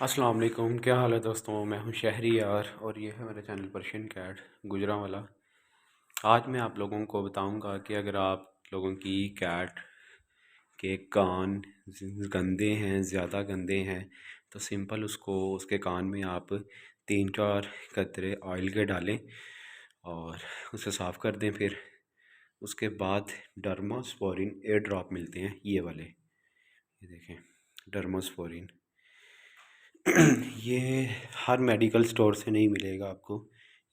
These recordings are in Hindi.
अस्सलाम वालेकुम, क्या हाल है दोस्तों। मैं हूं शहरी यार और ये है मेरा चैनल पर्शियन कैट गुजरांवाला। आज मैं आप लोगों को बताऊंगा कि अगर आप लोगों की कैट के कान गंदे हैं, ज़्यादा गंदे हैं, तो सिंपल उसको उसके कान में आप 3-4 कतरे ऑयल के डालें और उसे साफ़ कर दें। फिर उसके बाद डर्मास्पोरिन एयर ड्रॉप मिलते हैं, ये वाले, ये देखें डर्मास्पोरिन। ये हर मेडिकल स्टोर से नहीं मिलेगा आपको,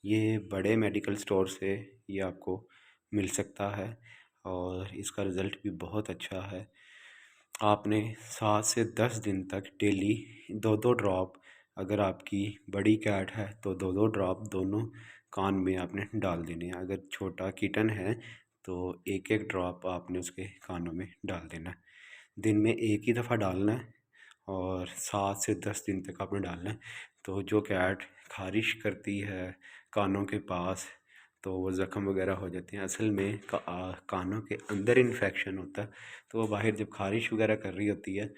ये बड़े मेडिकल स्टोर से ये आपको मिल सकता है और इसका रिज़ल्ट भी बहुत अच्छा है। आपने 7 से 10 दिन तक डेली 2-2 ड्रॉप, अगर आपकी बड़ी कैट है तो 2-2 ड्रॉप दोनों कान में आपने डाल देने हैं। अगर छोटा किटन है तो एक एक ड्रॉप आपने उसके कानों में डाल देना है। दिन में एक ही दफ़ा डालना है और 7 से 10 दिन तक आपने डालना है। तो जो कैट ख़ारिश करती है कानों के पास, तो वो ज़ख़म वगैरह हो जाते हैं। असल में कानों के अंदर इन्फेक्शन होता है, तो वो बाहर जब ख़ारिश वगैरह कर रही होती है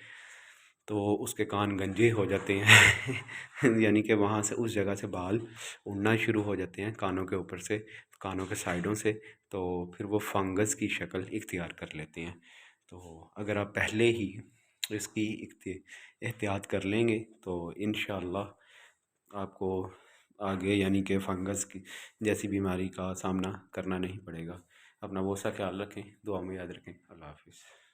तो उसके कान गंजे हो जाते हैं यानी कि वहाँ से उस जगह से बाल उड़ना शुरू हो जाते हैं कानों के ऊपर से, कानों के साइडों से, तो फिर वो फंगस की शक्ल इख्तियार कर लेते हैं। तो अगर आप पहले ही इसकी एहतियात कर लेंगे तो इंशाअल्लाह आपको आगे यानी कि फ़ंगस की जैसी बीमारी का सामना करना नहीं पड़ेगा। अपना बहुत सा ख्याल रखें, दुआ में याद रखें। अल्लाह हाफ़िज़।